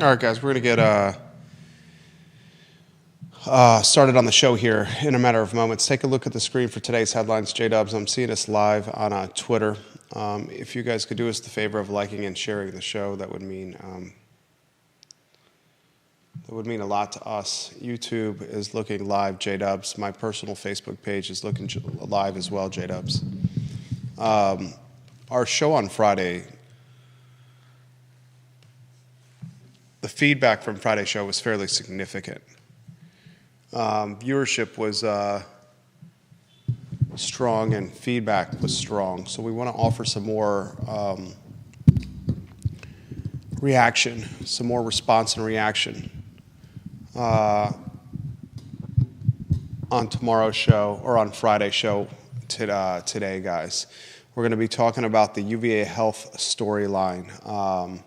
All right, guys, we're going to get started on the show here in a matter of moments. Take a look at the screen for today's headlines. J-Dubs, I'm seeing us live on Twitter. If you guys could do us the favor of liking and sharing the show, that would mean a lot to us. YouTube is looking live, J-Dubs. My personal Facebook page is looking live as well, J-Dubs. Our show on Friday, the feedback from Friday's show was fairly significant. Viewership was strong and feedback was strong. So we want to offer some more reaction, some more response and reaction on tomorrow's show or on Friday's show today, guys. We're going to be talking about the UVA Health storyline.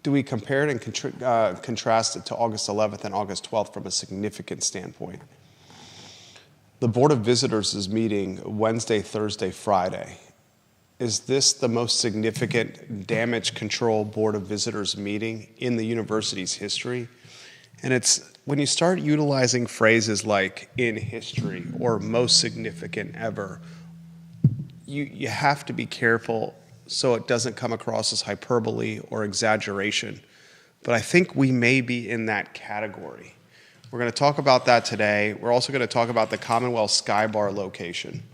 Do we compare it and contrast it to August 11th and August 12th from a significant standpoint? The Board of Visitors is meeting Wednesday, Thursday, Friday. Is this the most significant damage control Board of Visitors meeting in the university's history? And it's when you start utilizing phrases like in history or most significant ever, you have to be careful so it doesn't come across as hyperbole or exaggeration. But I think we may be in that category. We're going to talk about that today. We're also going to talk about the Commonwealth Sky Bar location.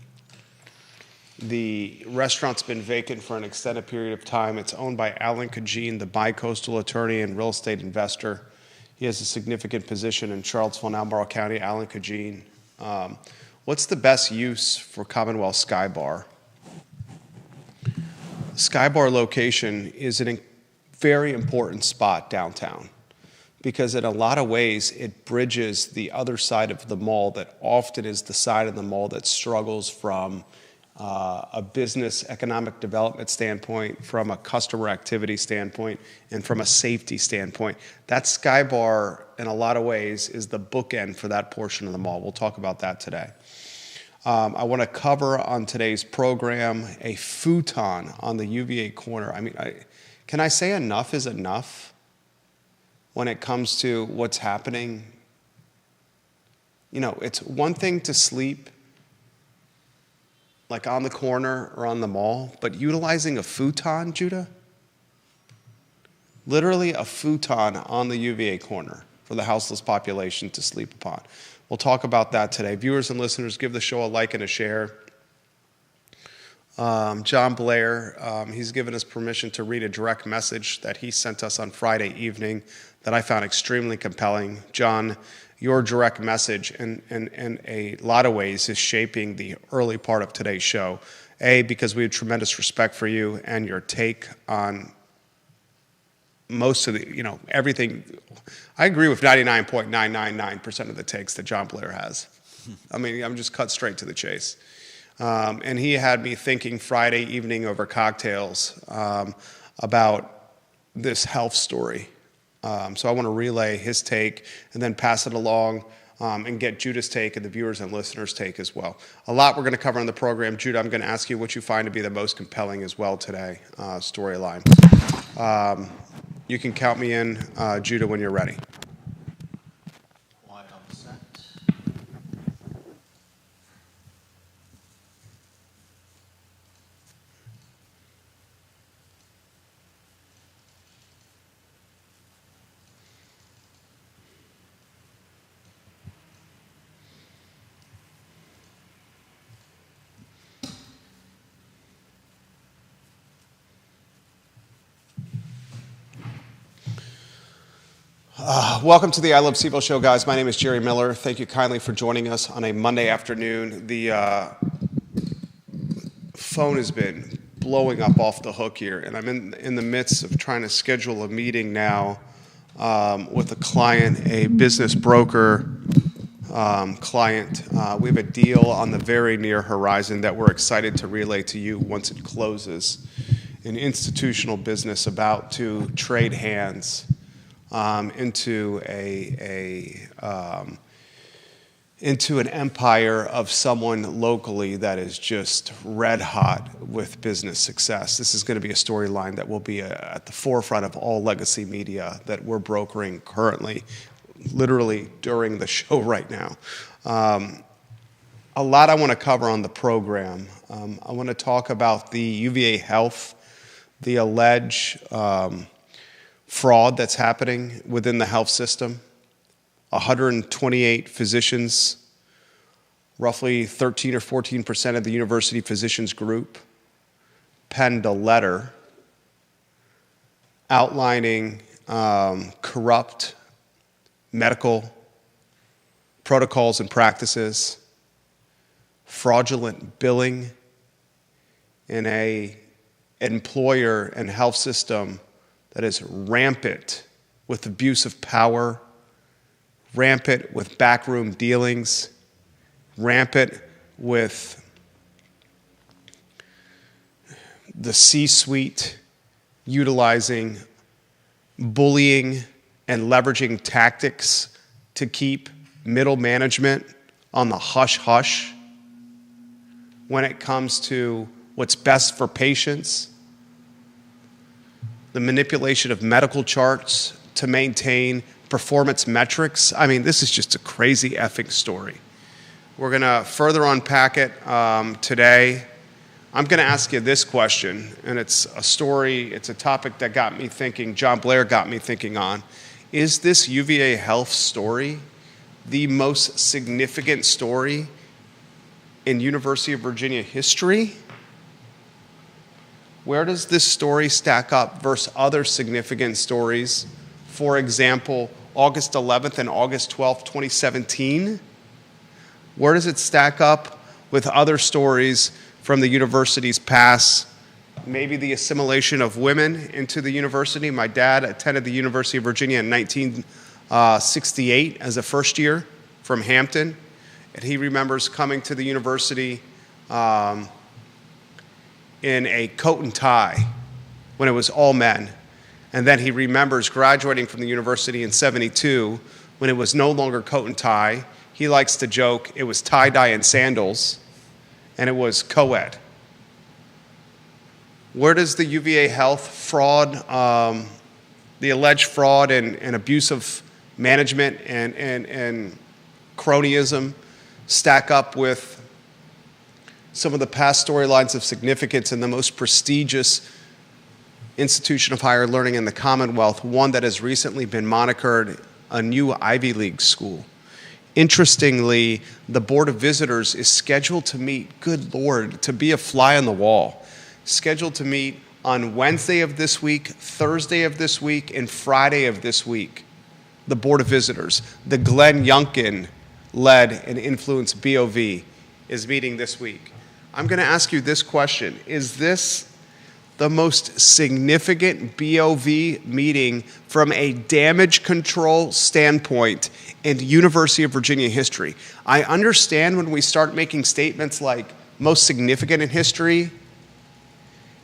The restaurant's been vacant for an extended period of time. It's owned by Alan Kajin, the bi-coastal attorney and real estate investor. He has a significant position in Charlottesville and Albemarle County, Alan Kajin. What's the best use for Commonwealth Sky Bar? Sky Bar location is a very important spot downtown because in a lot of ways it bridges the other side of the mall that often is the side of the mall that struggles from a business economic development standpoint, from a customer activity standpoint, and from a safety standpoint. That Sky Bar, in a lot of ways, is the bookend for that portion of the mall. We'll talk about that today. I want to cover on today's program a futon on the UVA corner. I mean, can I say enough is enough when it comes to what's happening? You know, it's one thing to sleep like on the corner or on the mall, but utilizing a futon, Judah? Literally a futon on the UVA corner for the houseless population to sleep upon. We'll talk about that today. Viewers and listeners, give the show a like and a share. John Blair, he's given us permission to read a direct message that he sent us on Friday evening that I found extremely compelling. John, your direct message in a lot of ways is shaping the early part of today's show. A, because we have tremendous respect for you and your take on most of the, everything. I agree with 99.999% of the takes that John Blair has. I mean, I'm just cut straight to the chase. And he had me thinking Friday evening over cocktails about this health story. So I want to relay his take and then pass it along and get Judah's take and the viewers and listeners' take as well. A lot we're going to cover on the program. Judah, I'm going to ask you what you find to be the most compelling as well today, storyline. You can count me in, Judah, when you're ready. Quiet on set. Welcome to the I Love CVille show, guys. My name is Jerry Miller. Thank you kindly for joining us on a Monday afternoon. The phone has been blowing up off the hook here, and I'm in the midst of trying to schedule a meeting now with a client, a business broker client. We have a deal on the very near horizon that we're excited to relay to you once it closes. An institutional business about to trade hands into into an empire of someone locally that is just red hot with business success. This is going to be a storyline that will be at the forefront of all legacy media that we're brokering currently, literally during the show right now. A lot I want to cover on the program. I want to talk about the UVA Health, the alleged fraud that's happening within the health system. 128 physicians, roughly 13 or 14% of the university physicians group, penned a letter outlining corrupt medical protocols and practices, fraudulent billing in an employer and health system that is rampant with abuse of power, rampant with backroom dealings, rampant with the C-suite utilizing bullying and leveraging tactics to keep middle management on the hush-hush when it comes to what's best for patients, the manipulation of medical charts to maintain performance metrics. I mean, this is just a crazy effing story. We're going to further unpack it today. I'm going to ask you this question, and it's a story, it's a topic that got me thinking, John Blair got me thinking on. Is this UVA Health story the most significant story in University of Virginia history? Where does this story stack up versus other significant stories? For example, August 11th and August 12th, 2017. Where does it stack up with other stories from the university's past? Maybe the assimilation of women into the university. My dad attended the University of Virginia in 1968 as a first year from Hampton. And he remembers coming to the university in a coat and tie when it was all men. And then he remembers graduating from the university in 72 when it was no longer coat and tie. He likes to joke it was tie-dye and sandals, and it was co-ed. Where does the UVA Health fraud, the alleged fraud and abuse of management and cronyism stack up with some of the past storylines of significance in the most prestigious institution of higher learning in the Commonwealth, one that has recently been monikered a new Ivy League school? Interestingly, the Board of Visitors is scheduled to meet, good Lord, to be a fly on the wall, scheduled to meet on Wednesday of this week, Thursday of this week, and Friday of this week. The Board of Visitors, the Glenn Youngkin-led and influenced BOV, is meeting this week. I'm going to ask you this question. Is this the most significant BOV meeting from a damage control standpoint in University of Virginia history? I understand when we start making statements like most significant in history,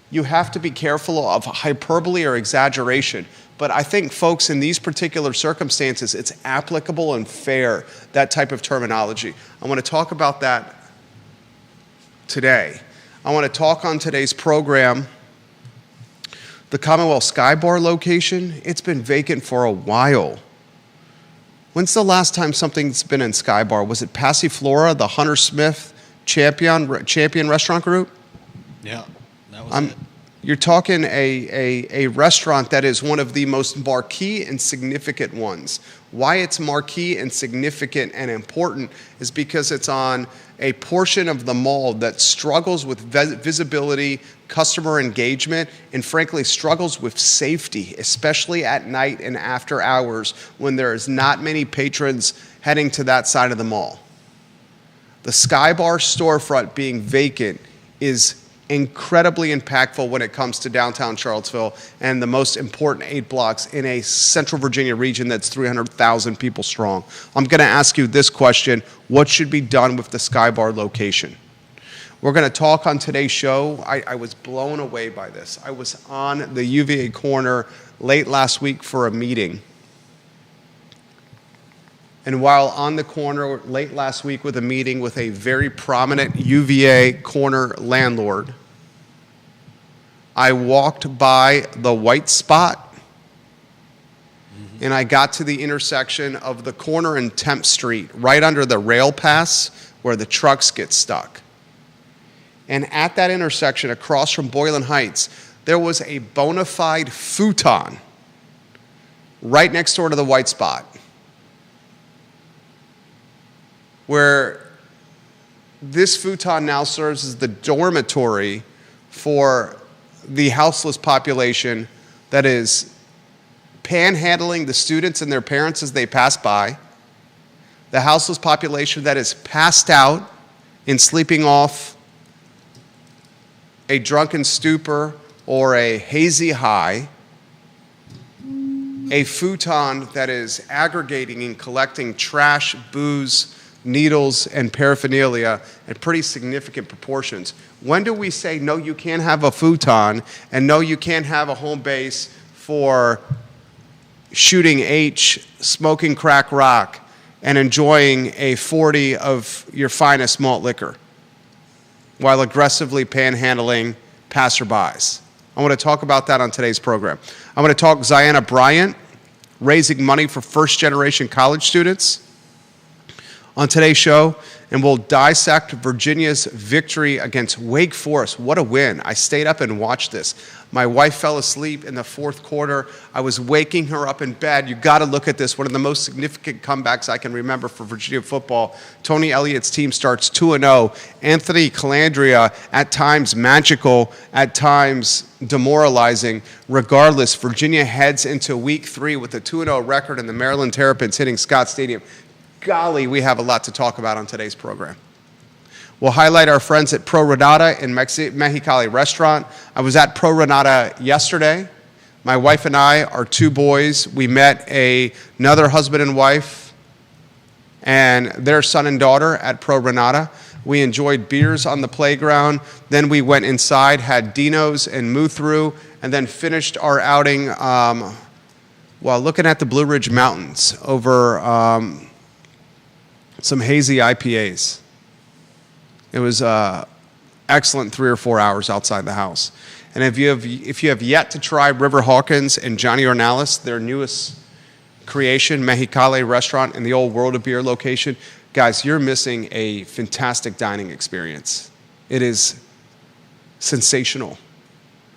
you have to be careful of hyperbole or exaggeration. But I think, folks, in these particular circumstances, it's applicable and fair, that type of terminology. I want to talk about that today. I want to talk on today's program the Commonwealth Sky Bar location. It's been vacant for a while. When's the last time something's been in Sky Bar? Was it Passiflora, the Hunter Smith Champion Restaurant Group? Yeah, that was it. You're talking a restaurant that is one of the most marquee and significant ones. Why it's marquee and significant and important is because it's on a portion of the mall that struggles with visibility, customer engagement, and frankly struggles with safety, especially at night and after hours when there is not many patrons heading to that side of the mall. The Sky Bar storefront being vacant is incredibly impactful when it comes to downtown Charlottesville and the most important 8 blocks in a central Virginia region that's 300,000 people strong. I'm going to ask you this question: what should be done with the Sky Bar location? We're going to talk on today's show. I was blown away by this. I was on the UVA corner late last week for a meeting. And while on the corner late last week with a meeting with a very prominent UVA corner landlord, I walked by the white spot and I got to the intersection of the corner and Temp Street, right under the rail pass where the trucks get stuck. And at that intersection, across from Boylan Heights, there was a bona fide futon right next door to the white spot, where this futon now serves as the dormitory for the houseless population that is panhandling the students and their parents as they pass by, the houseless population that is passed out and sleeping off a drunken stupor or a hazy high, a futon that is aggregating and collecting trash, booze, needles, and paraphernalia in pretty significant proportions. When do we say, no, you can't have a futon, and no, you can't have a home base for shooting H, smoking crack rock, and enjoying a 40 of your finest malt liquor while aggressively panhandling passerbys? I want to talk about that on today's program. I want to talk Ziana Bryant raising money for first-generation college students on today's show, and we'll dissect Virginia's victory against Wake Forest. What a win. I stayed up and watched this. My wife fell asleep in the fourth quarter. I was waking her up in bed. You got to look at this. One of the most significant comebacks I can remember for Virginia football. Tony Elliott's team starts 2-0. Anthony Calandria, at times magical, at times demoralizing. Regardless, Virginia heads into week 3 with a 2-0 record, and the Maryland Terrapins hitting Scott Stadium. Golly, we have a lot to talk about on today's program. We'll highlight our friends at Pro Renata in Mexicali Restaurant. I was at Pro Renata yesterday. My wife and I, our 2 boys, we met another husband and wife and their son and daughter at Pro Renata. We enjoyed beers on the playground. Then we went inside, had Dino's and Muthru, and then finished our outing while looking at the Blue Ridge Mountains over some hazy IPAs. It was excellent 3 or 4 hours outside the house. And if you have yet to try River Hawkins and Johnny Ornalis, their newest creation, Mexicali Restaurant in the old World of Beer location, guys, you're missing a fantastic dining experience. It is sensational.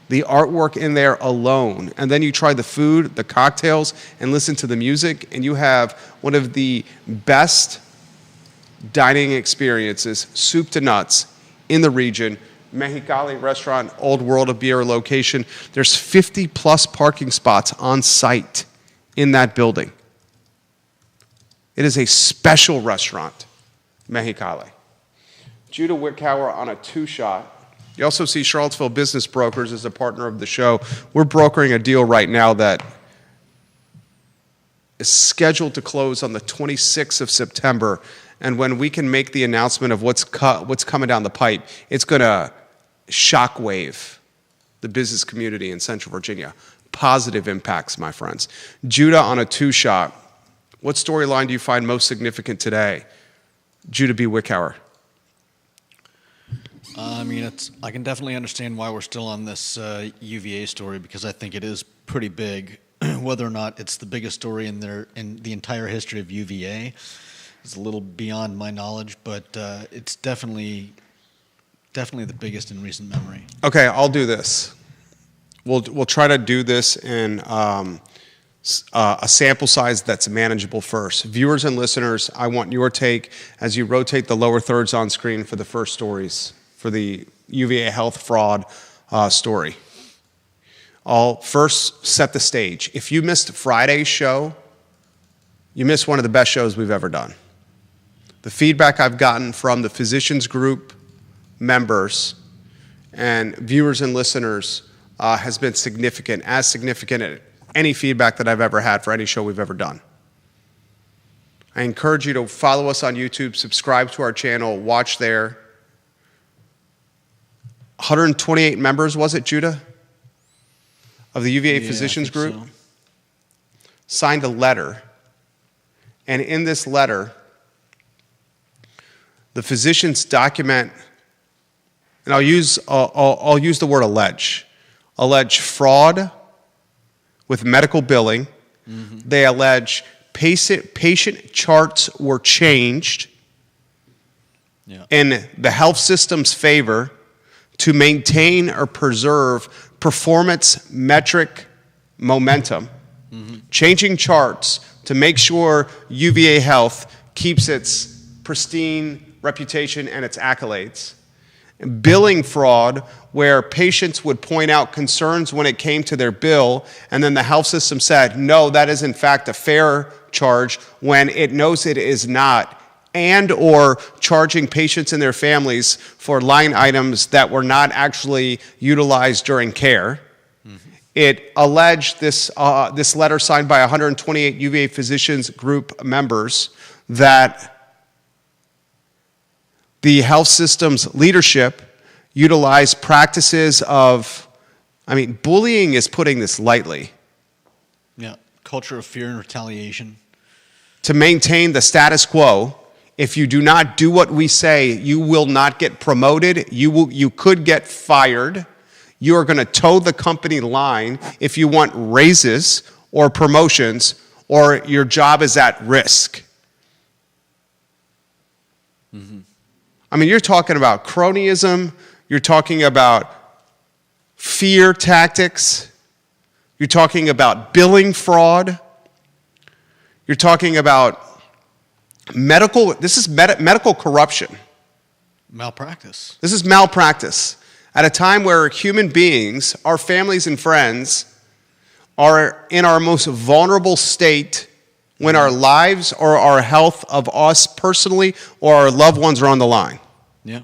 The artwork in there alone, and then you try the food, the cocktails, and listen to the music, and you have one of the best dining experiences, soup to nuts, in the region. Mexicali Restaurant, old World of Beer location. There's 50+ parking spots on site in that building. It is a special restaurant, Mexicali. Judah Wickhauer on a 2-shot. You also see Charlottesville Business Brokers as a partner of the show. We're brokering a deal right now that is scheduled to close on the 26th of September. And when we can make the announcement of what's coming down the pipe, it's going to shockwave the business community in Central Virginia. Positive impacts, my friends. Judah on a 2-shot. What storyline do you find most significant today? Judah B. Wickhauer. I can definitely understand why we're still on this UVA story, because I think it is pretty big. Whether or not it's the biggest story in the entire history of UVA is a little beyond my knowledge, but it's definitely the biggest in recent memory. Okay, I'll do this. We'll try to do this in a sample size that's manageable first. Viewers and listeners, I want your take as you rotate the lower thirds on screen for the first stories for the UVA health fraud story. I'll first set the stage. If you missed Friday's show, you missed one of the best shows we've ever done. The feedback I've gotten from the Physicians Group members and viewers and listeners has been significant, as significant as any feedback that I've ever had for any show we've ever done. I encourage you to follow us on YouTube, subscribe to our channel, watch there. 128 members, was it, Judah, of the UVA Physicians Group? So. Signed a letter And in this letter, the physicians document, and I'll use the word allege fraud with medical billing. Mm-hmm. They allege patient charts were changed in the health system's favor to maintain or preserve performance metric momentum, changing charts to make sure UVA Health keeps its pristine reputation and its accolades. Billing fraud, where patients would point out concerns when it came to their bill, and then the health system said, no, that is in fact a fair charge, when it knows it is not, and or charging patients and their families for line items that were not actually utilized during care. Mm-hmm. It alleged this letter signed by 128 UVA physicians group members that the health system's leadership utilized practices of, bullying is putting this lightly. Yeah, culture of fear and retaliation. To maintain the status quo. If you do not do what we say, you will not get promoted. You could get fired. You are going to toe the company line if you want raises or promotions, or your job is at risk. Mm-hmm. You're talking about cronyism. You're talking about fear tactics. You're talking about billing fraud. You're talking about medical corruption. Malpractice. This is malpractice. At a time where human beings, our families and friends, are in our most vulnerable state when our lives or our health of us personally or our loved ones are on the line. Yeah.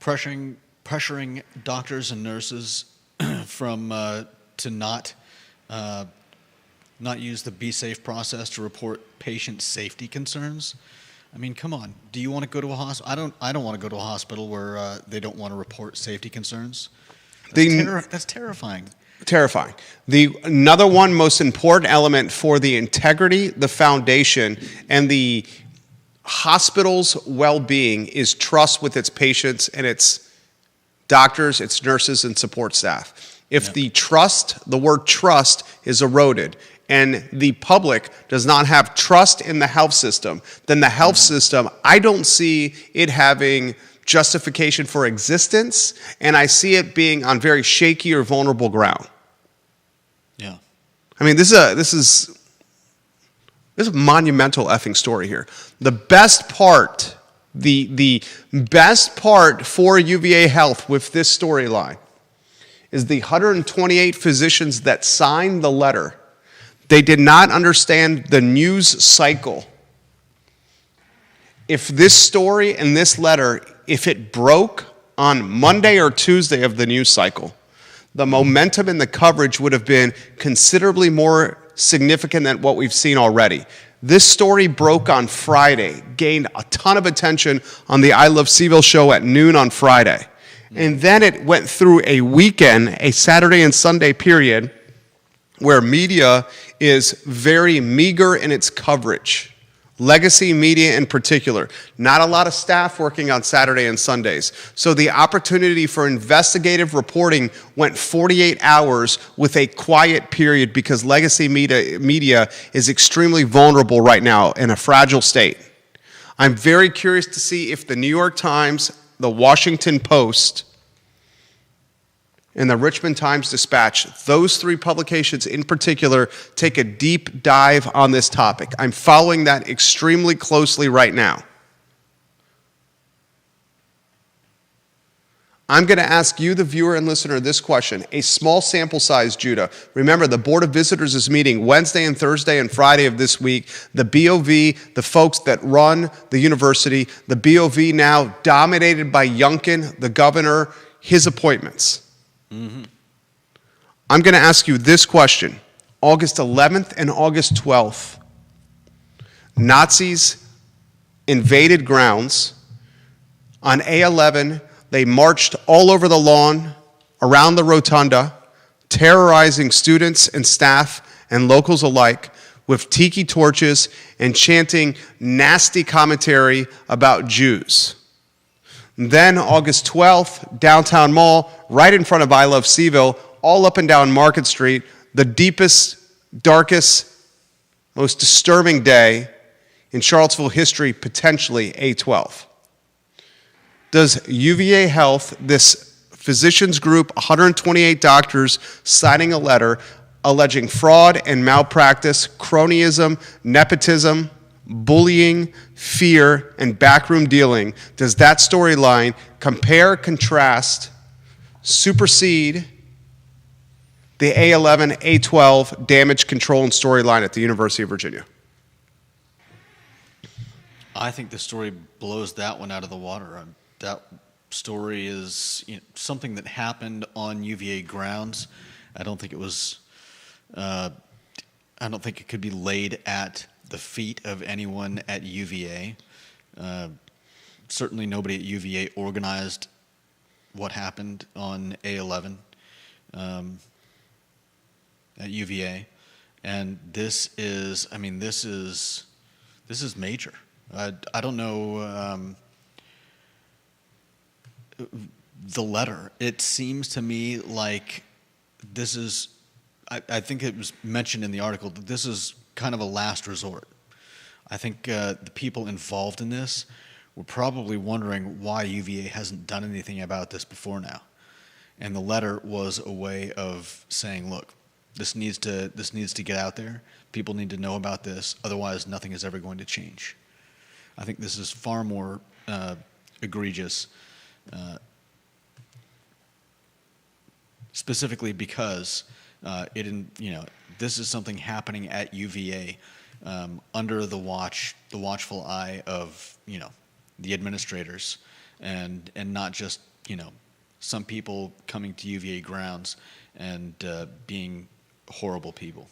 Pressuring doctors and nurses to not use the Be Safe process to report patient safety concerns. Come on. Do you want to go to a hospital? I don't want to go to a hospital where they don't want to report safety concerns. That's terrifying. Terrifying. Another one most important element for the integrity, the foundation, and the hospital's well-being is trust with its patients and its doctors, its nurses, and support staff. If the word trust is eroded, and the public does not have trust in the health system, then the health system, I don't see it having justification for existence, and I see it being on very shaky or vulnerable ground. Yeah. This is a monumental effing story here. The best part for UVA Health with this storyline is the 128 physicians that signed the letter. They did not understand the news cycle. If this story and this letter, if it broke on Monday or Tuesday of the news cycle, the momentum and the coverage would have been considerably more significant than what we've seen already. This story broke on Friday, gained a ton of attention on the I Love CVille show at noon on Friday. And then it went through a weekend, a Saturday and Sunday period, where media is very meager in its coverage. Legacy media in particular. Not a lot of staff working on Saturday and Sundays. So the opportunity for investigative reporting went 48 hours with a quiet period because legacy media is extremely vulnerable right now in a fragile state. I'm very curious to see if the New York Times, the Washington Post, and the Richmond Times-Dispatch, those three publications in particular, take a deep dive on this topic. I'm following that extremely closely right now. I'm going to ask you, the viewer and listener, this question. A small sample size, Judah. Remember, the Board of Visitors is meeting Wednesday and Thursday and Friday of this week. The BOV, the folks that run the university, the BOV now dominated by Youngkin, the governor, his appointments. Mm-hmm. I'm going to ask you this question. August 11th and August 12th, Nazis invaded grounds. On A11, they marched all over the lawn, around the rotunda, terrorizing students and staff and locals alike with tiki torches and chanting nasty commentary about Jews. Then August 12th, downtown mall, right in front of I Love Seville, all up and down Market Street, the deepest, darkest, most disturbing day in Charlottesville history, potentially A12. Does UVA Health, this physicians group, 128 doctors signing a letter alleging fraud and malpractice, cronyism, nepotism, bullying, fear, and backroom dealing, does that storyline compare, contrast, supersede the A11, A12 damage control and storyline at the University of Virginia? I think the story blows that one out of the water. That story is something that happened on UVA grounds. I don't think it was. I don't think it could be laid at the feet of anyone at UVA. Certainly, nobody at UVA organized what happened on A11 at UVA, and this is major. I don't know. The letter, it seems to me like this is, I think it was mentioned in the article that this is kind of a last resort. I think the people involved in this were probably wondering why UVA hasn't done anything about this before now. And the letter was a way of saying, look, this needs to get out there. People need to know about this, otherwise nothing is ever going to change. I think this is far more egregious, specifically because this is something happening at UVA under the watchful eye of the administrators, and not just some people coming to UVA grounds and being horrible people.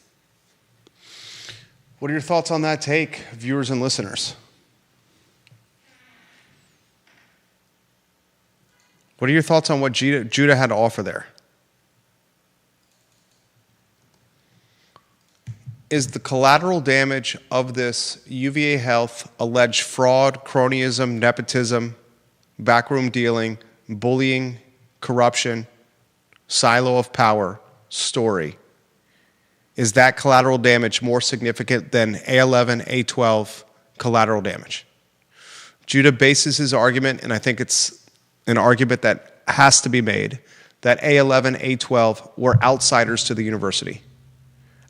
What are your thoughts on that take, viewers and listeners? What are your thoughts on what Judah had to offer there? Is the collateral damage of this UVA Health alleged fraud, cronyism, nepotism, backroom dealing, bullying, corruption, silo of power story, is that collateral damage more significant than A11, A12 collateral damage? Judah bases his argument, and I think it's an argument that has to be made, that A11, A12 were outsiders to the university.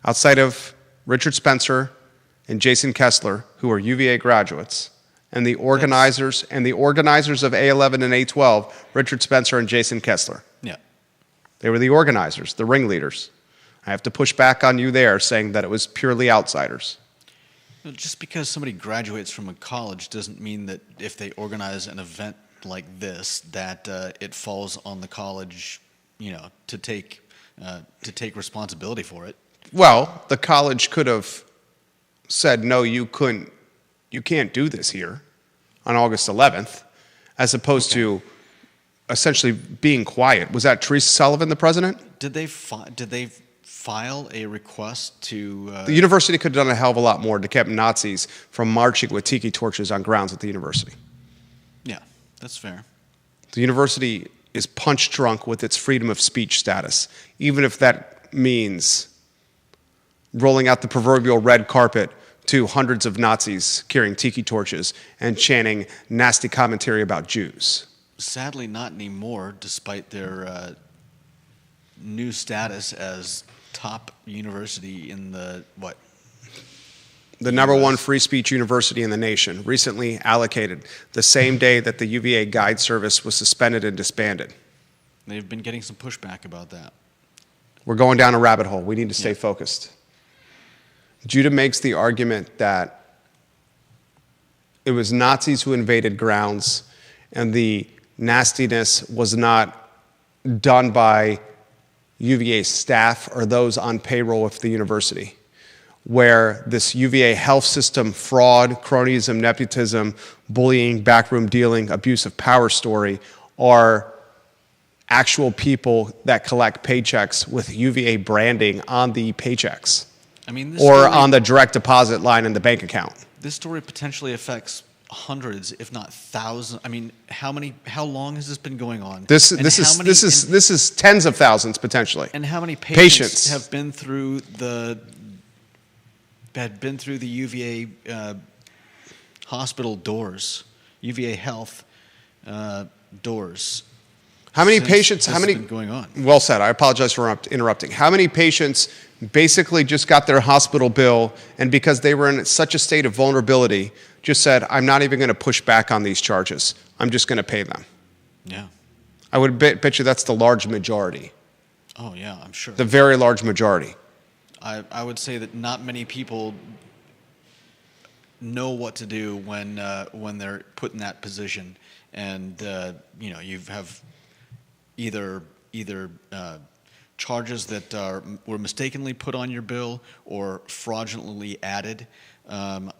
Outside of Richard Spencer and Jason Kessler, who are UVA graduates, and the organizers of A11 and A12, Richard Spencer and Jason Kessler. Yeah. They were the organizers, the ringleaders. I have to push back on you there, saying that it was purely outsiders. Just because somebody graduates from a college doesn't mean that if they organize an event like this, that it falls on the college, to take responsibility for it. Well, the college could have said, no, you can't do this here on August 11th, as opposed to essentially being quiet. Was that Teresa Sullivan, the president? Did they file a request to... The university could have done a hell of a lot more to keep Nazis from marching with tiki torches on grounds at the university. Yeah, that's fair. The university is punch drunk with its freedom of speech status, even if that means rolling out the proverbial red carpet to hundreds of Nazis carrying tiki torches and chanting nasty commentary about Jews. Sadly, not anymore, despite their new status as top university in the number one free speech university in the nation, recently allocated the same day that the UVA Guide Service was suspended and disbanded. They've been getting some pushback about that. We're going down a rabbit hole. We need to stay focused. Judah makes the argument that it was Nazis who invaded grounds, and the nastiness was not done by UVA staff or those on payroll with the university, where this UVA health system fraud, cronyism, nepotism, bullying, backroom dealing, abuse of power story are actual people that collect paychecks with UVA branding on the paychecks. I mean, or on the direct deposit line in the bank account. This story potentially affects hundreds, if not thousands. I mean, how long has this been going on? This is tens of thousands potentially. And how many patients have been through the UVA hospital doors, UVA Health doors? How many patients? How many been going on? Well said. I apologize for interrupting. How many patients basically just got their hospital bill, and because they were in such a state of vulnerability, just said, "I'm not even going to push back on these charges. I'm just going to pay them." Yeah. I would bet you that's the large majority. Oh yeah, I'm sure. The very large majority. I would say that not many people know what to do when they're put in that position, and you have either charges that were mistakenly put on your bill or fraudulently added. I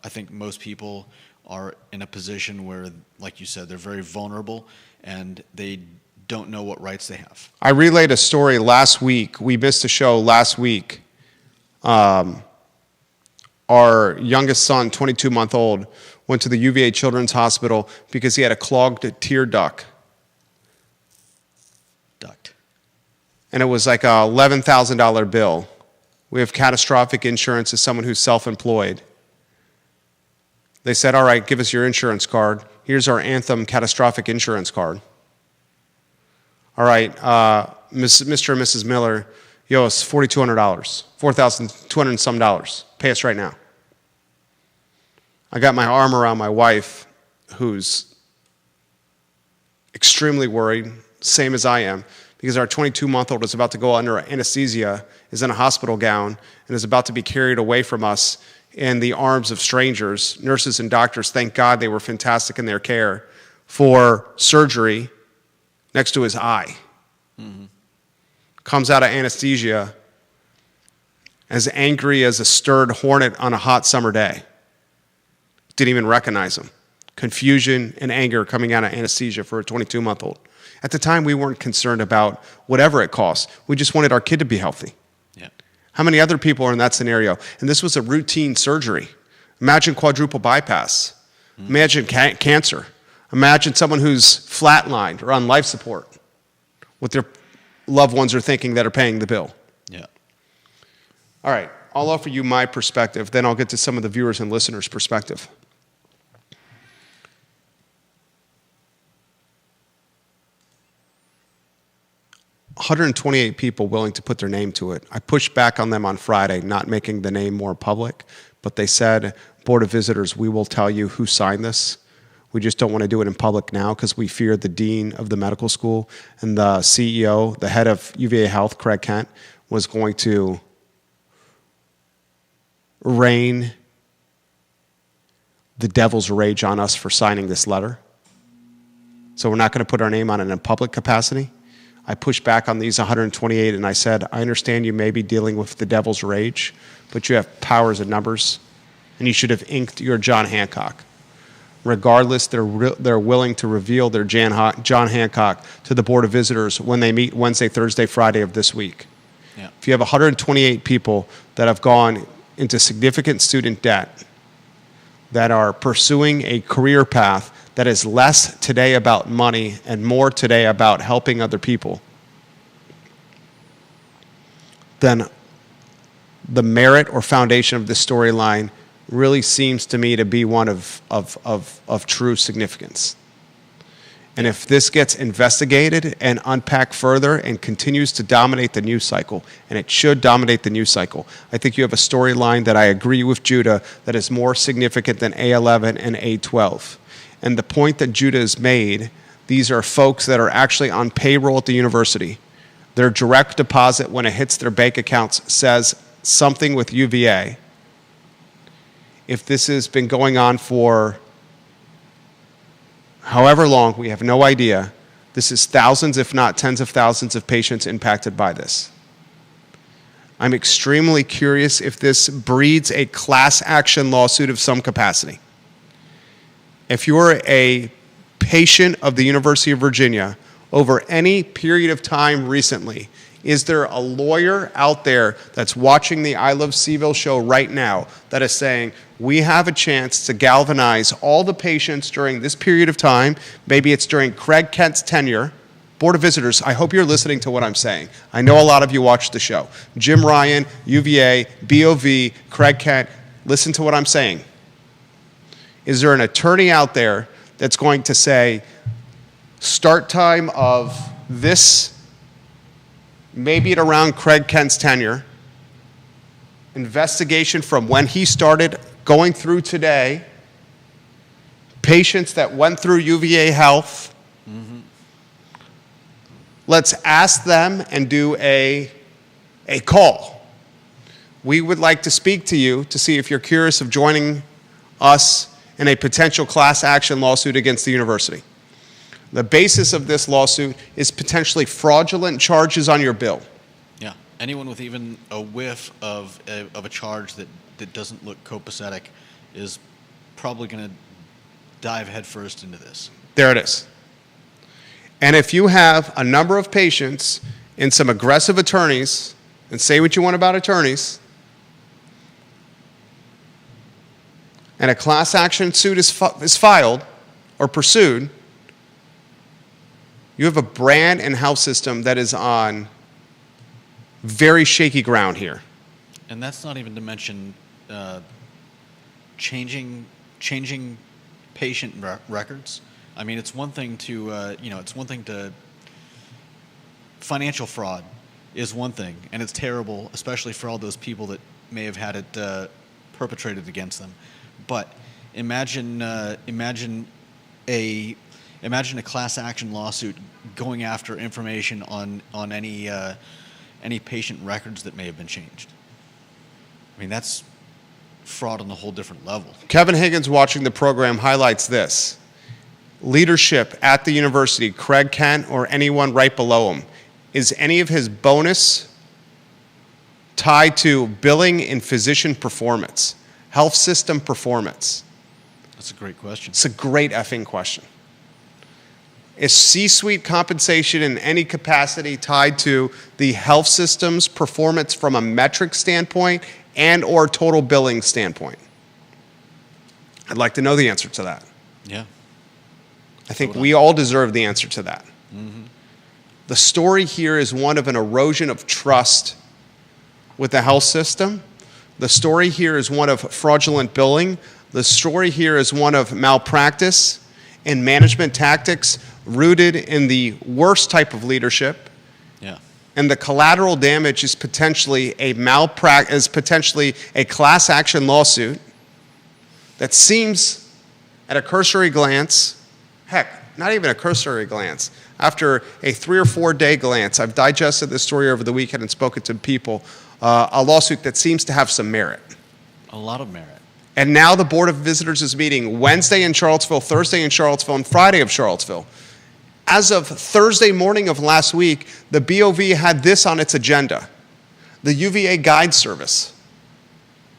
think most people are in a position where, like you said, they're very vulnerable and they don't know what rights they have. I relayed a story last week. We missed a show last week. Our youngest son, 22-month-old, went to the UVA Children's Hospital because he had a clogged tear duct. And it was like a $11,000 bill. We have catastrophic insurance as someone who's self-employed. They said, all right, give us your insurance card. Here's our Anthem catastrophic insurance card. All right, Mr. and Mrs. Miller, you owe us $4,200, $4,200 and some dollars. Pay us right now. I got my arm around my wife, who's extremely worried, same as I am, because our 22-month-old is about to go under anesthesia, is in a hospital gown, and is about to be carried away from us in the arms of strangers. Nurses and doctors, thank God they were fantastic in their care, for surgery next to his eye. Mm-hmm. Comes out of anesthesia as angry as a stirred hornet on a hot summer day. Didn't even recognize him. Confusion and anger coming out of anesthesia for a 22-month-old. At the time, we weren't concerned about whatever it cost. We just wanted our kid to be healthy. Yeah. How many other people are in that scenario? And this was a routine surgery. Imagine quadruple bypass. Imagine cancer. Imagine someone who's flatlined or on life support, what their loved ones are thinking that are paying the bill. Yeah. All right, I'll offer you my perspective, then I'll get to some of the viewers and listeners' perspective. $128 people willing to put their name to it. I pushed back on them on Friday, not making the name more public, but they said, Board of Visitors, we will tell you who signed this. We just don't want to do it in public now because we fear the dean of the medical school and the CEO, the head of UVA Health, Craig Kent, was going to rain the devil's rage on us for signing this letter. So we're not going to put our name on it in a public capacity. I pushed back on these 128 and I said, I understand you may be dealing with the devil's rage, but you have powers and numbers, and you should have inked your John Hancock. Regardless, they're willing to reveal their John Hancock to the Board of Visitors when they meet Wednesday, Thursday, Friday of this week. Yeah. If you have 128 people that have gone into significant student debt, that are pursuing a career path that is less today about money and more today about helping other people, then the merit or foundation of this storyline really seems to me to be one of true significance. And if this gets investigated and unpacked further and continues to dominate the news cycle, and it should dominate the news cycle, I think you have a storyline that I agree with Judah that is more significant than A11 and A12. And the point that Judah has made, these are folks that are actually on payroll at the university. Their direct deposit, when it hits their bank accounts, says something with UVA. If this has been going on for however long, we have no idea. This is thousands, if not tens of thousands of patients impacted by this. I'm extremely curious if this breeds a class action lawsuit of some capacity. If you're a patient of the University of Virginia over any period of time recently, Is there a lawyer out there that's watching the I Love CVille show right now that is saying, we have a chance to galvanize all the patients during this period of time? Maybe it's during Craig Kent's tenure. Board of Visitors, I hope you're listening to what I'm saying. I know a lot of you watch the show. Jim Ryan, UVA, BOV, Craig Kent, listen to what I'm saying. Is there an attorney out there that's going to say, start time of this, maybe at around Craig Kent's tenure, investigation from when he started going through today, patients that went through UVA Health, let's ask them and do a call. We would like to speak to you to see if you're curious of joining us in a potential class action lawsuit against the university. The basis of this lawsuit is potentially fraudulent charges on your bill. Yeah, anyone with even a whiff of a charge that doesn't look copacetic is probably going to dive headfirst into this. There it is. And if you have a number of patients and some aggressive attorneys, and say what you want about attorneys, and a class action suit is filed or pursued, you have a brand and health system that is on very shaky ground here. And that's not even to mention changing patient records. I mean, it's one thing to, financial fraud is one thing, and it's terrible, especially for all those people that may have had it perpetrated against them. But imagine a class action lawsuit going after information on any patient records that may have been changed. I mean, that's fraud on a whole different level. Kevin Higgins, watching the program, highlights this. Leadership at the university, Craig Kent or anyone right below him, is any of his bonus tied to billing and physician performance, health system performance? That's a great question. It's a great effing question. Is C-suite compensation in any capacity tied to the health system's performance from a metric standpoint and or total billing standpoint? I'd like to know the answer to that. Yeah. I think we all deserve the answer to that. Mm-hmm. The story here is one of an erosion of trust with the health system. The story here is one of fraudulent billing. The story here is one of malpractice and management tactics rooted in the worst type of leadership. Yeah. And the collateral damage is potentially a class action lawsuit that seems, at a cursory glance, heck, not even a cursory glance, after a 3 or 4 day glance, I've digested this story over the weekend and spoken to people, a lawsuit that seems to have some merit. A lot of merit. And now the Board of Visitors is meeting Wednesday in Charlottesville, Thursday in Charlottesville, and Friday of Charlottesville. As of Thursday morning of last week, the BOV had this on its agenda: the UVA Guide Service.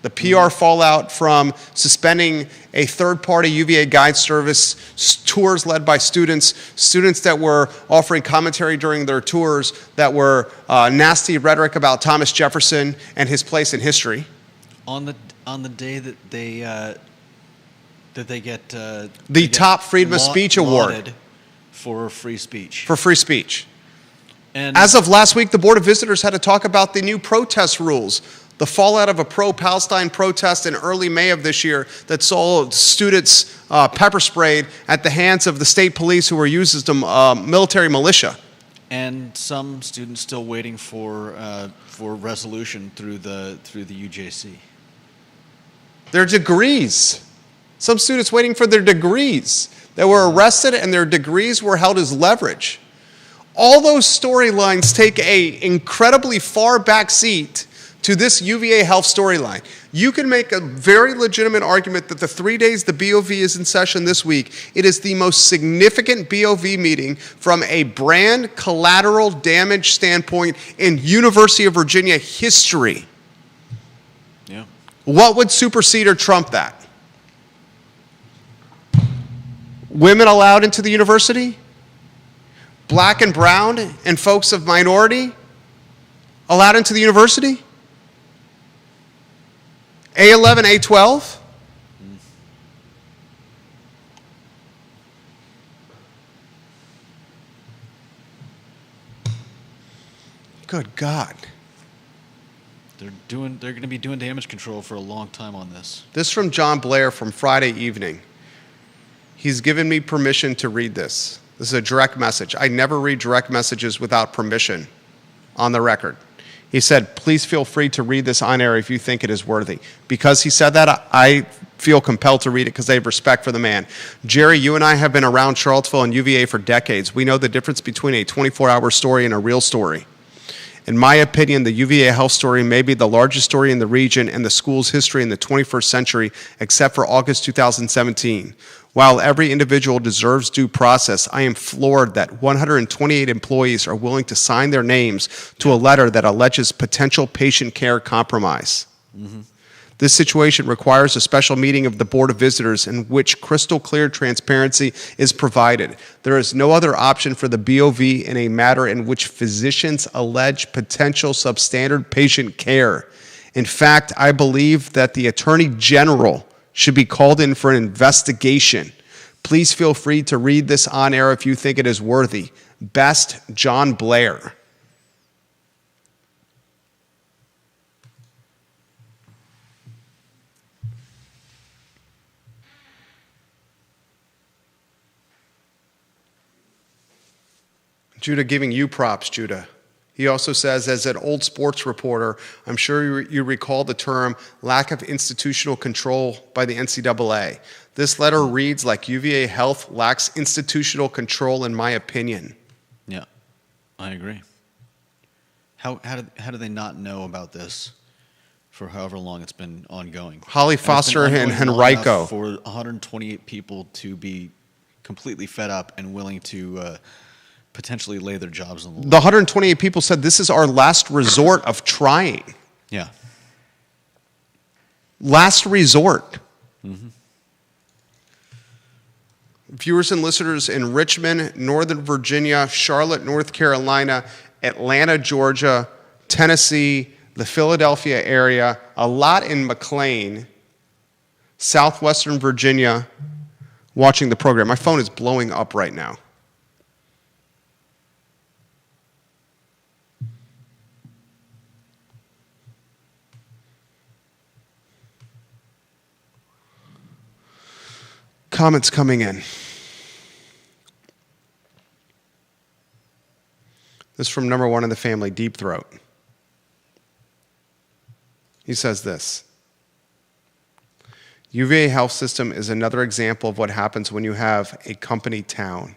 The PR fallout from suspending a third-party UVA Guide Service, tours led by students that were offering commentary during their tours that were nasty rhetoric about Thomas Jefferson and his place in history. On the day that they get the top Freedom of Speech Award for free speech. For free speech. And as of last week, the Board of Visitors had to talk about the new protest rules. The fallout of a pro-Palestine protest in early May of this year that saw students pepper sprayed at the hands of the state police who were used as military militia. And some students still waiting for resolution through the UJC. Their degrees. Some students waiting for their degrees that were arrested, and their degrees were held as leverage. All those storylines take an incredibly far back seat to this UVA Health storyline. You can make a very legitimate argument that the 3 days the BOV is in session this week, it is the most significant BOV meeting from a brand collateral damage standpoint in University of Virginia history. Yeah. What would supersede or trump that? Women allowed into the university? Black and brown and folks of minority? allowed into the university? A11, A12? Good God. They're going to be doing damage control for a long time on this. This from John Blair from Friday evening. He's given me permission to read this. This is a direct message. I never read direct messages without permission on the record. He said, please feel free to read this on air if you think it is worthy. Because he said that, I feel compelled to read it because I have respect for the man. Jerry, you and I have been around Charlottesville and UVA for decades. We know the difference between a 24-hour story and a real story. In my opinion, the UVA health story may be the largest story in the region and the school's history in the 21st century, except for August 2017. While every individual deserves due process, I am floored that 128 employees are willing to sign their names to a letter that alleges potential patient care compromise. Mm-hmm. This situation requires a special meeting of the Board of Visitors in which crystal clear transparency is provided. There is no other option for the BOV in a matter in which physicians allege potential substandard patient care. In fact, I believe that the Attorney General should be called in for an investigation. Please feel free to read this on air if you think it is worthy. Best, John Blair. Judah giving you props, Judah. He also says, as an old sports reporter, I'm sure you recall the term lack of institutional control by the NCAA. This letter reads like UVA Health lacks institutional control, in my opinion. Yeah, I agree. How do they not know about this for however long it's been ongoing? Holly Foster and Henrico. For 128 people to be completely fed up and willing to potentially lay their jobs on the line. The 128 people said this is our last resort of trying. Yeah. Last resort. Mm-hmm. Viewers and listeners in Richmond, Northern Virginia, Charlotte, North Carolina, Atlanta, Georgia, Tennessee, the Philadelphia area, a lot in McLean, Southwestern Virginia, watching the program. My phone is blowing up right now. Comments coming in. This is from number one in the family, Deep Throat. He says this. UVA Health System is another example of what happens when you have a company town.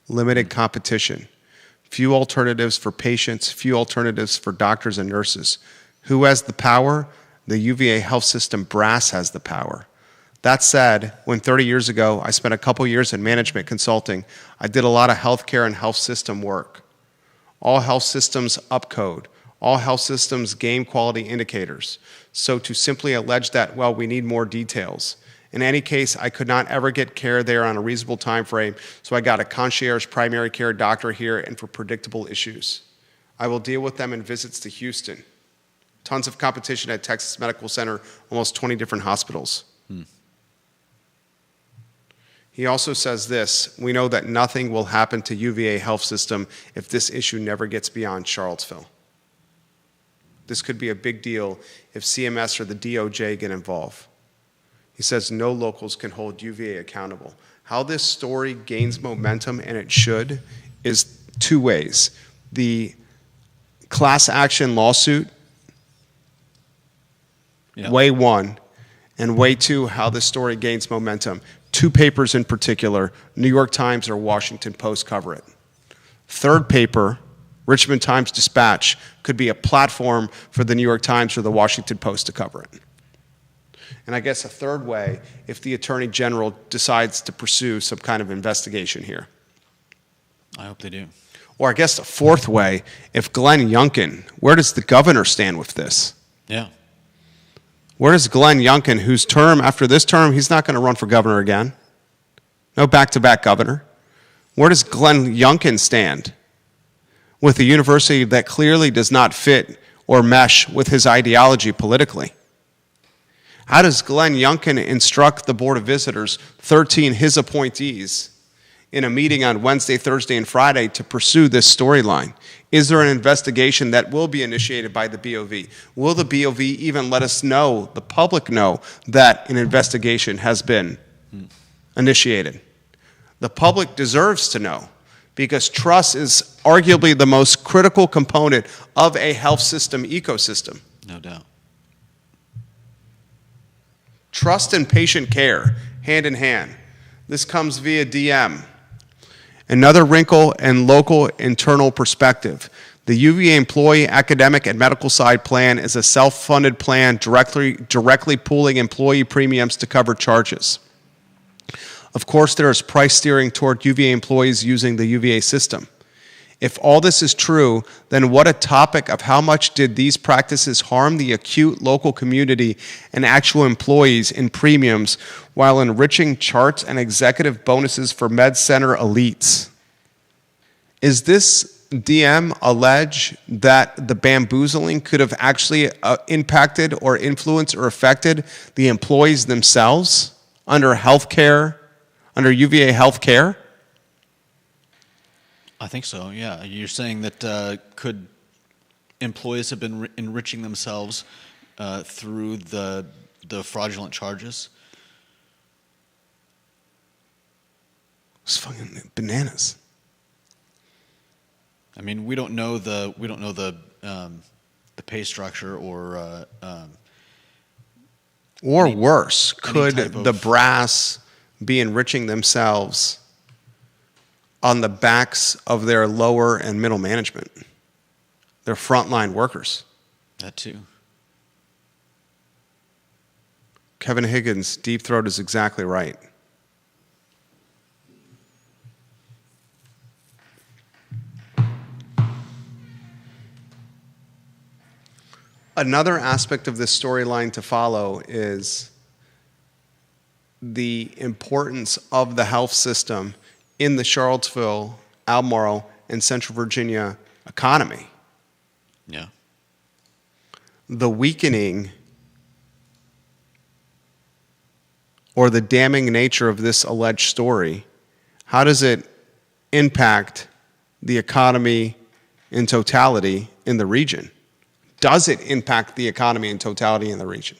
Limited competition. Few alternatives for patients, few alternatives for doctors and nurses. Who has the power? The UVA Health System brass has the power. That said, when 30 years ago, I spent a couple years in management consulting, I did a lot of healthcare and health system work. All health systems upcode. All health systems game quality indicators. So to simply allege that, well, we need more details. In any case, I could not ever get care there on a reasonable time frame, so I got a concierge primary care doctor here and for predictable issues. I will deal with them in visits to Houston. Tons of competition at Texas Medical Center, almost 20 different hospitals. He also says this, we know that nothing will happen to UVA Health System if this issue never gets beyond Charlottesville. This could be a big deal if CMS or the DOJ get involved. He says no locals can hold UVA accountable. How this story gains momentum, and it should, is two ways. The class action lawsuit, way one, and way two, how this story gains momentum. Two papers in particular, New York Times or Washington Post cover it. Third paper, Richmond Times-Dispatch, could be a platform for the New York Times or the Washington Post to cover it. And I guess a third way, if the Attorney General decides to pursue some kind of investigation here. I hope they do. Or I guess a fourth way, if Glenn Youngkin, where does the governor stand with this? Yeah. Where is Glenn Youngkin, whose term, after this term, he's not going to run for governor again? No back-to-back governor. Where does Glenn Youngkin stand? with a university that clearly does not fit or mesh with his ideology politically? How does Glenn Youngkin instruct the Board of Visitors, 13 his appointees, in a meeting on Wednesday, Thursday, and Friday to pursue this storyline? Is there an investigation that will be initiated by the BOV? Will the BOV even let us know, the public know, that an investigation has been initiated? The public deserves to know, because trust is arguably the most critical component of a health system ecosystem. No doubt. Trust and patient care, hand in hand. This comes via DM. Another wrinkle and local internal perspective. The UVA employee academic and medical side plan is a self-funded plan directly pooling employee premiums to cover charges. Of course, there is price steering toward UVA employees using the UVA system. If all this is true, then what a topic of how much did these practices harm the acute local community and actual employees in premiums while enriching charts and executive bonuses for med center elites? Is this DM allege that the bamboozling could have actually impacted or influenced or affected the employees themselves under healthcare, under UVA healthcare? I think so, yeah. You're saying that could employees have been enriching themselves through the fraudulent charges? It's fucking bananas. I mean, we don't know the pay structure or worse, could the brass be enriching themselves on the backs of their lower and middle management, their frontline workers? That too. Kevin Higgins, Deep Throat is exactly right. Another aspect of this storyline to follow is the importance of the health system in the Charlottesville, Albemarle, and Central Virginia economy. Yeah. The weakening or the damning nature of this alleged story, how does it impact the economy in totality in the region? Does it impact the economy in totality in the region?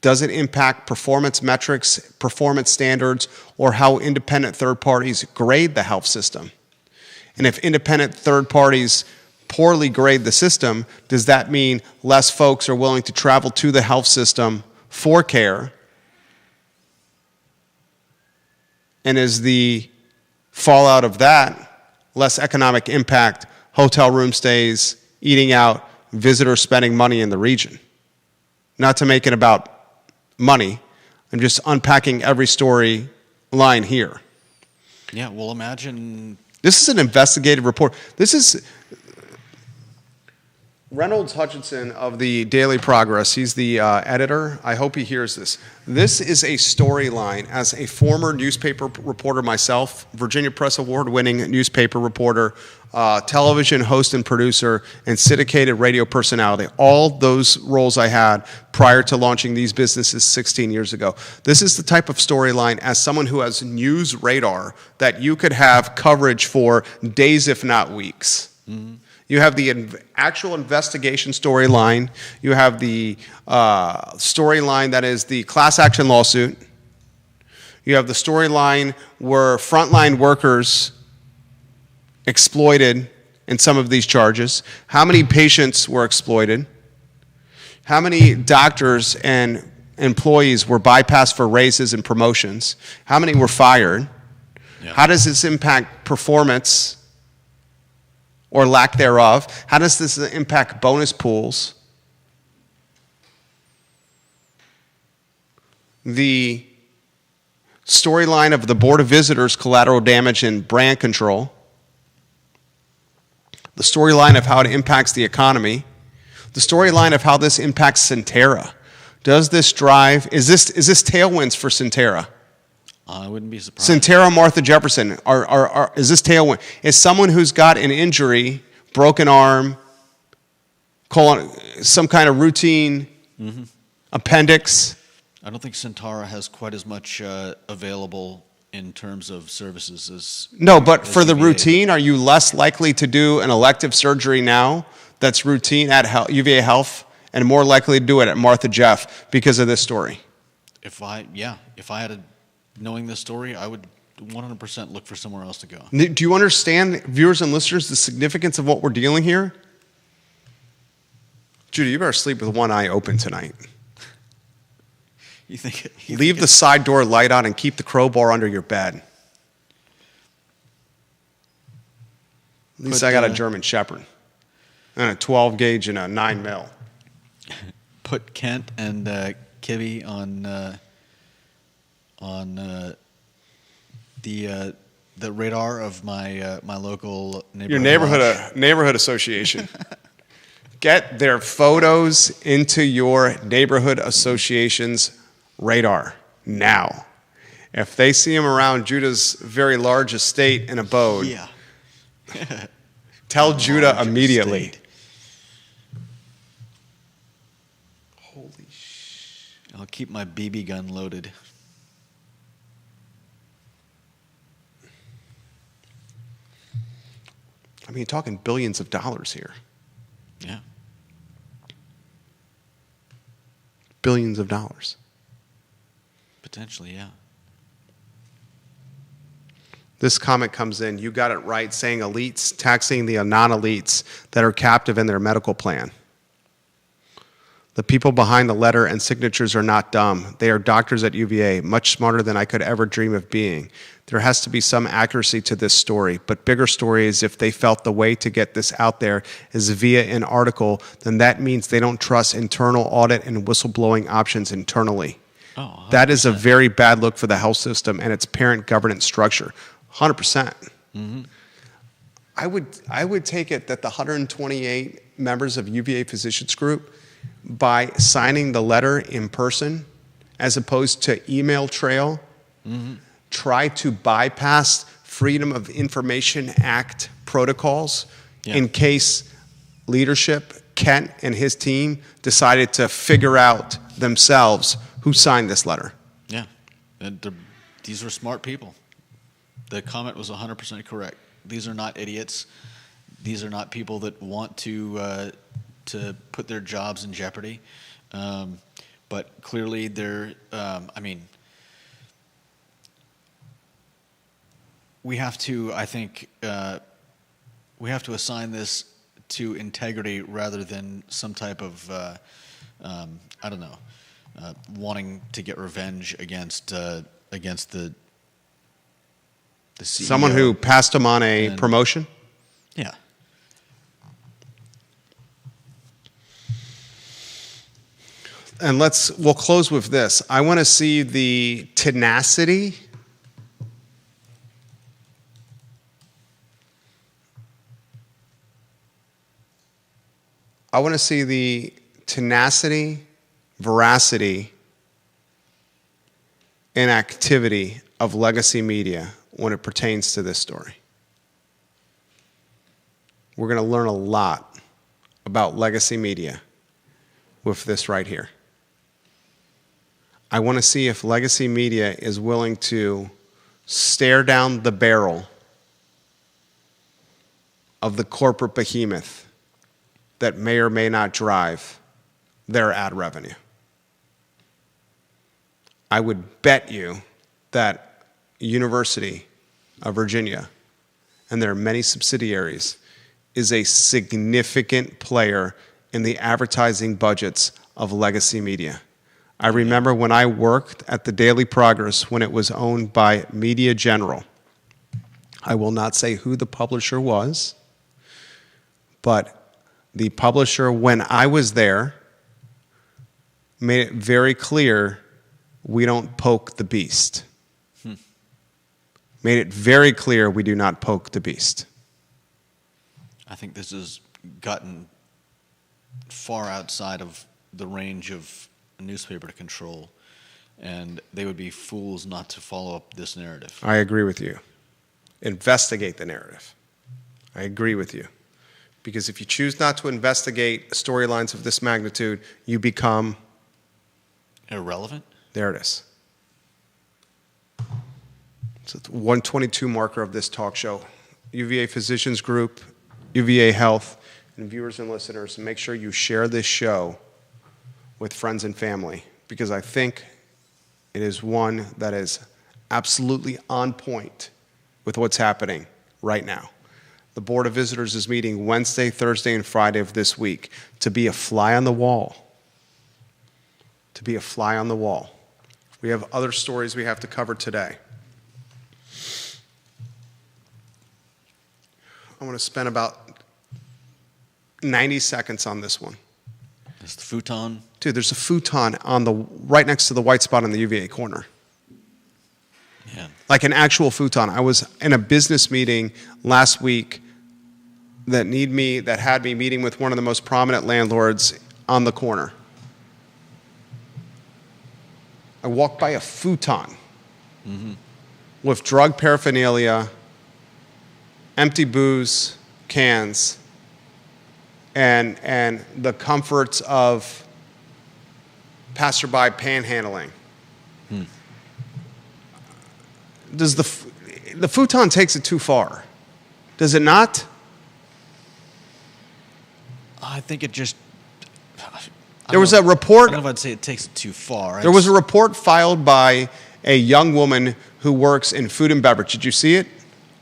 Does it impact performance metrics, performance standards, or how independent third parties grade the health system? And if independent third parties poorly grade the system, does that mean less folks are willing to travel to the health system for care? And is the fallout of that less economic impact, hotel room stays, eating out, visitors spending money in the region? Not to make it about money, I'm just unpacking every story line here. Yeah, well, imagine. This is an investigative report. This is Reynolds Hutchinson of the Daily Progress. He's the editor. I hope he hears this. This is a storyline. As a former newspaper reporter myself, Virginia Press Award-winning newspaper reporter, television host and producer, and syndicated radio personality. All those roles I had prior to launching these businesses 16 years ago. This is the type of storyline, as someone who has news radar, that you could have coverage for days, if not weeks. Mm-hmm. You have the actual investigation storyline. You have the storyline that is the class action lawsuit. You have the storyline where frontline workers exploited in some of these charges. How many patients were exploited? How many doctors and employees were bypassed for raises and promotions? How many were fired? Yeah. How does this impact performance or lack thereof? How does this impact bonus pools? The storyline of the Board of Visitors, collateral damage and brand control. The storyline of how it impacts the economy. The storyline of how this impacts Sentara. Does this drive, is this tailwinds for Sentara? I wouldn't be surprised. Centera, Martha Jefferson. Is this tailwind? Is someone who's got an injury, broken arm, some kind of routine appendix? I don't think Centara has quite as much available in terms of services as. No, but as for the UVA. routine, are you less likely to do an elective surgery now that's routine at UVA Health and more likely to do it at Martha Jeff because of this story? If I had knowing this story, I would 100% look for somewhere else to go. Do you understand, viewers and listeners, the significance of what we're dealing here? Judy, you better sleep with one eye open tonight. You think? Leave the side door light on and keep the crowbar under your bed. At least I got a German Shepherd and a 12 gauge and a 9 mil. Put Kent and Kibby on the radar of my local neighborhood. Your neighborhood association. Get their photos into your neighborhood association's radar now. If they see them around Judah's very large estate and abode, Yeah. tell Judah Large immediately. estate. Holy sh! I'll keep my BB gun loaded. I mean, you're talking billions of dollars here. Yeah. Billions of dollars. Potentially, yeah. This comment comes in, you got it right, saying elites taxing the non-elites that are captive in their medical plan. The people behind the letter and signatures are not dumb. They are doctors at UVA, much smarter than I could ever dream of being. There has to be some accuracy to this story, but bigger story is if they felt the way to get this out there is via an article, then that means they don't trust internal audit and whistleblowing options internally. Oh, That is a very bad look for the health system and its parent governance structure. 100%. Mm-hmm. I would take it that the 128 members of UVA Physicians Group, by signing the letter in person as opposed to email trail, try to bypass Freedom of Information Act protocols in case leadership, Kent and his team, decided to figure out themselves who signed this letter. Yeah. And these were smart people. The comment was 100% correct. These are not idiots. These are not people that want to put their jobs in jeopardy. But clearly they're, we have to, I think, we have to assign this to integrity rather than some type of, wanting to get revenge against the CEO. Someone who passed him on a promotion? Yeah. And we'll close with this. I want to see the tenacity veracity, and activity of legacy media when it pertains to this story. We're going to learn a lot about legacy media with this right here. I want to see if legacy media is willing to stare down the barrel of the corporate behemoth that may or may not drive their ad revenue. I would bet you that University of Virginia, and there are many subsidiaries, is a significant player in the advertising budgets of legacy media. I remember when I worked at the Daily Progress when it was owned by Media General. I will not say who the publisher was, but the publisher, when I was there, made it very clear we don't poke the beast. Made it very clear we do not poke the beast. I think this has gotten far outside of the range of a newspaper to control. and they would be fools not to follow up this narrative. I agree with you. Investigate the narrative. I agree with you. Because if you choose not to investigate storylines of this magnitude, you become... Irrelevant? There it is. So it's 122 marker of this talk show. UVA Physicians Group, UVA Health, and viewers and listeners, make sure you share this show with friends and family, because I think it is one that is absolutely on point with what's happening right now. The Board of Visitors is meeting Wednesday, Thursday, and Friday of this week to be a fly on the wall. To be a fly on the wall. We have other stories we have to cover today. I want to spend about 90 seconds on this one. It's the futon. Dude, there's a futon on the right next to the white spot on the UVA corner. Yeah. Like an actual futon. I was in a business meeting last week that had me meeting with one of the most prominent landlords on the corner. I walked by a futon with drug paraphernalia, empty booze cans, and the comforts of passerby panhandling. Does the futon takes it too far? Does it not? I think it just... There was a report. I don't know if I'd say it takes it too far. There was a report filed by a young woman who works in food and beverage. Did you see it?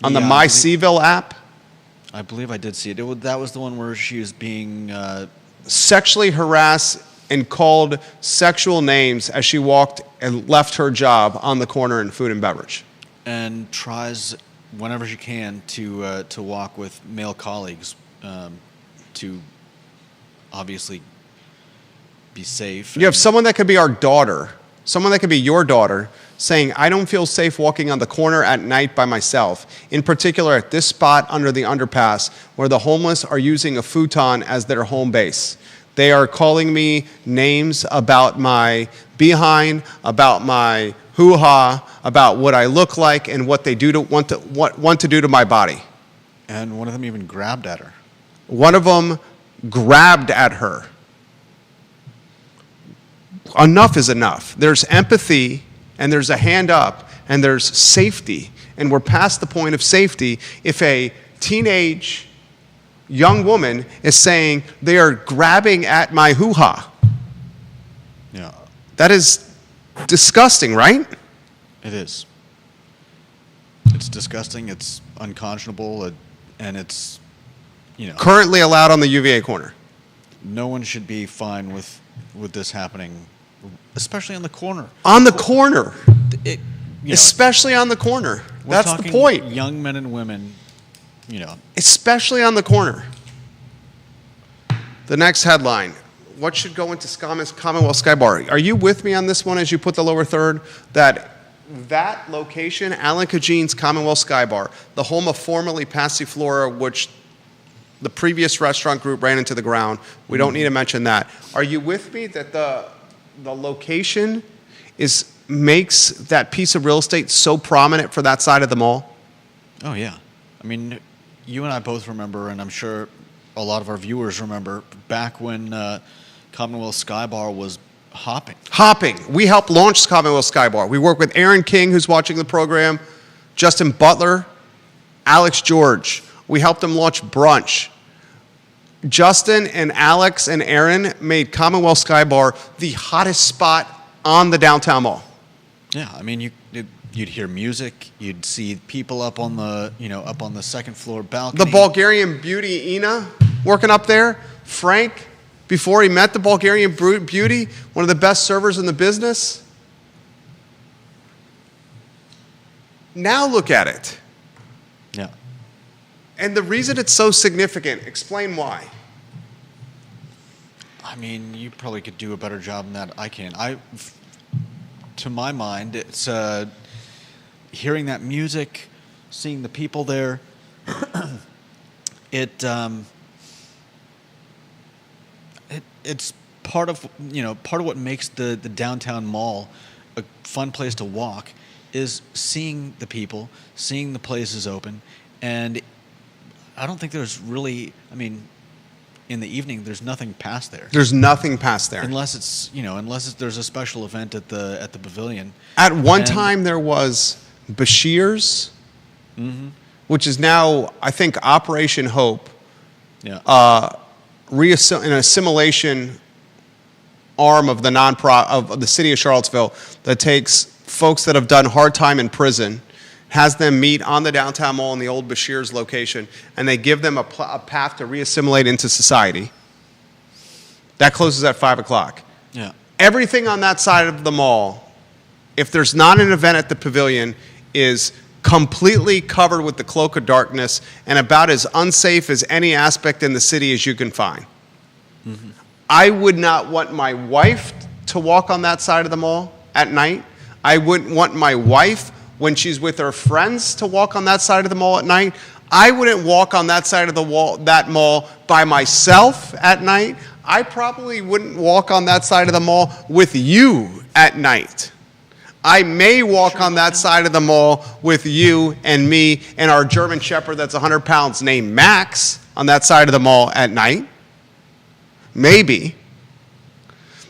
On the Yeah, My Seville app? I believe I did see it. That was the one where she was being... Sexually harassed and called sexual names as she walked and left her job on the corner in food and beverage. and tries whenever she can to walk with male colleagues to obviously be safe. You have someone that could be our daughter, someone that could be your daughter, saying, I don't feel safe walking on the corner at night by myself, in particular at this spot under the underpass where the homeless are using a futon as their home base. They are calling me names about my behind, about my hoo-ha, about what I look like and what they do to want to do to my body. And one of them even grabbed at her. One of them grabbed at her. Enough is enough. There's empathy, and there's a hand up, and there's safety. And we're past the point of safety if a teenage young woman is saying they are grabbing at my hoo-ha. Yeah, That is disgusting, right? it is. It's disgusting. It's unconscionable, and it's, you know, Currently allowed on the UVA corner. no one should be fine with this happening, especially on the corner. On the corner. It, you know, Especially on the corner. we're That's the talking point. Young men and women, you know. Especially on the corner. The next headline. What should go into Commonwealth Sky Bar? Are you with me on this one as you put the lower third? That location, Alan Kajine's Commonwealth Sky Bar, the home of formerly Passiflora, which the previous restaurant group ran into the ground. We don't need to mention that. Are you with me that the location makes that piece of real estate so prominent for that side of the mall? Oh, yeah. I mean, you and I both remember, and I'm sure a lot of our viewers remember, back when Commonwealth Sky Bar was hopping. Hopping. We helped launch Commonwealth Sky Bar. We work with Aaron King, who's watching the program, Justin Butler, Alex George. We helped them launch brunch. Justin and Alex and Aaron made Commonwealth Sky Bar the hottest spot on the downtown mall. Yeah, I mean, you'd hear music, you'd see people up on the second floor balcony. The Bulgarian beauty Ina working up there. Frank, before he met the Bulgarian beauty, one of the best servers in the business. Now look at it. Yeah. And the reason it's so significant, explain why. I mean, you probably could do a better job than that. I can. To my mind, it's hearing that music, seeing the people there. It's part of what makes the downtown mall a fun place to walk is seeing the people, seeing the places open, and I don't think there's really, I mean, in the evening, there's nothing past there. There's nothing past there. Unless there's a special event at the pavilion. At one time, there was Bashir's, which is now, I think, Operation Hope, Yeah. an assimilation arm of the of the city of Charlottesville that takes folks that have done hard time in prison, has them meet on the downtown mall in the old Bashir's location, and they give them a path to reassimilate into society. That closes at 5 o'clock. Yeah. Everything on that side of the mall, if there's not an event at the pavilion, is completely covered with the cloak of darkness and about as unsafe as any aspect in the city as you can find. Mm-hmm. I would not want my wife to walk on that side of the mall at night. I wouldn't want my wife, when she's with her friends, to walk on that side of the mall at night. I wouldn't walk on that side of that mall by myself at night. I probably wouldn't walk on that side of the mall with you at night. I may walk on that side of the mall with you and me and our German Shepherd that's 100 pounds named Max on that side of the mall at night. Maybe.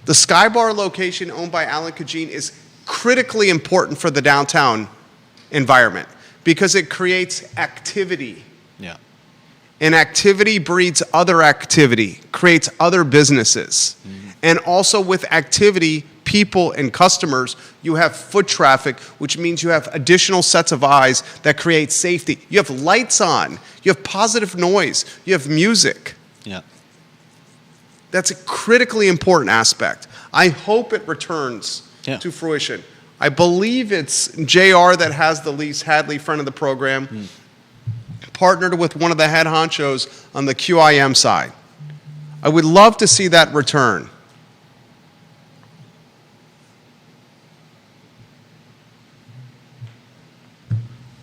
The Sky Bar location owned by Alan Kajin is critically important for the downtown environment because it creates activity. Yeah. And activity breeds other activity, creates other businesses. Mm-hmm. And also with activity, people and customers, you have foot traffic, which means you have additional sets of eyes that create safety. You have lights on, you have positive noise, you have music. Yeah. That's a critically important aspect. I hope it returns to fruition. I believe it's JR that has the lease, Hadley, friend of the program, partnered with one of the head honchos on the QIM side. I would love to see that return.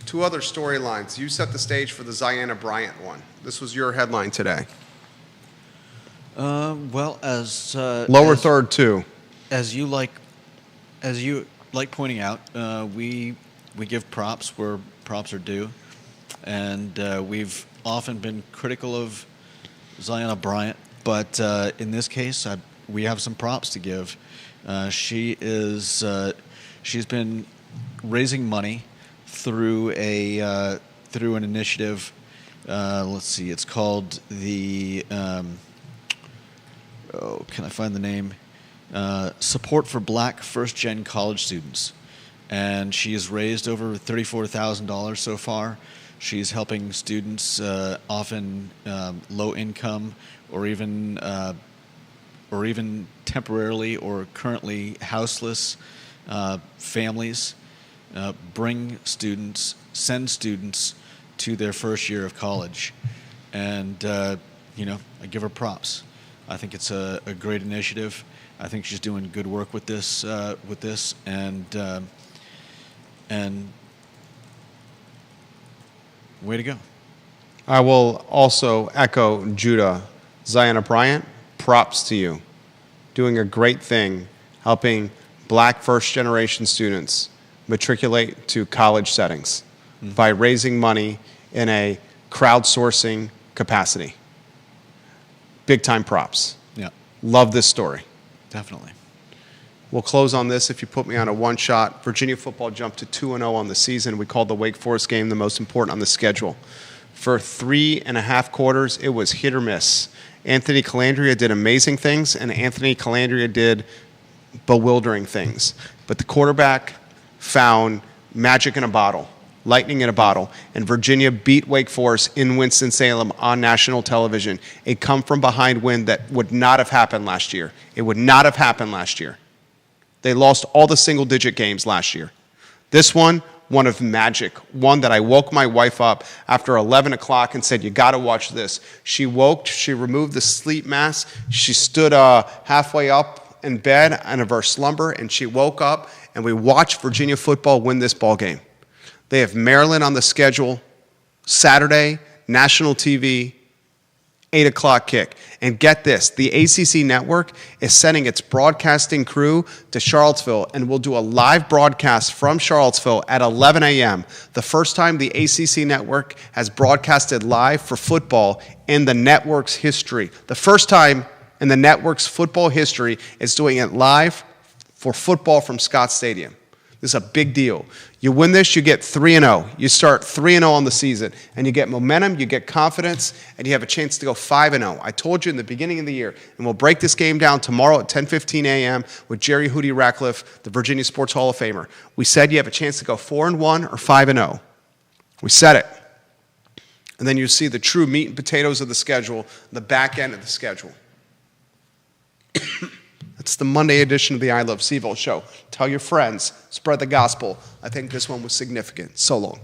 Two other storylines. You set the stage for the Ziana Bryant one. This was your headline today. Well, as lower third too. As you like pointing out, we give props where props are due, and we've often been critical of Ziana Bryant, but in this case, we have some props to give. She's been raising money through an initiative. Let's see, it's called the. Can I find the name? Support for Black First-Gen College Students. And she has raised over $34,000 so far. She's helping students, often low income or even temporarily or currently houseless families, send students to their first year of college. And, I give her props. I think it's a great initiative. I think she's doing good work with this, and way to go. I will also echo Judah. Ziana Bryant, props to you. Doing a great thing, helping Black first-generation students matriculate to college settings by raising money in a crowdsourcing capacity. Big-time props. Yeah. Love this story. Definitely. We'll close on this if you put me on a one-shot. Virginia football jumped to 2-0 on the season. We called the Wake Forest game the most important on the schedule. For 3.5 quarters, it was hit or miss. Anthony Calandria did amazing things, and Anthony Calandria did bewildering things. But the quarterback found magic in a bottle, lightning in a bottle, and Virginia beat Wake Forest in Winston-Salem on national television. A come-from-behind win that would not have happened last year. It would not have happened last year. They lost all the single-digit games last year. This one of magic, one that I woke my wife up after 11 o'clock and said, you got to watch this. She woke, she removed the sleep mask, she stood halfway up in bed out of her slumber, and she woke up, and we watched Virginia football win this ball game. They have Maryland on the schedule Saturday, national TV. 8 o'clock kick. And get this, the ACC network is sending its broadcasting crew to Charlottesville, and we'll do a live broadcast from Charlottesville at 11 a.m. The first time the ACC network has broadcasted live for football in the network's history. The first time in the network's football history is doing it live for football from Scott Stadium. This is a big deal. You win this, you get 3-0. You start 3-0 on the season, and you get momentum, you get confidence, and you have a chance to go 5-0. I told you in the beginning of the year, and we'll break this game down tomorrow at 10:15 a.m. with Jerry Hootie Ratcliffe, the Virginia Sports Hall of Famer. We said you have a chance to go 4-1 or 5-0. We said it. And then you see the true meat and potatoes of the schedule, the back end of the schedule. It's the Monday edition of the I Love CVille show. Tell your friends, spread the gospel. I think this one was significant. So long.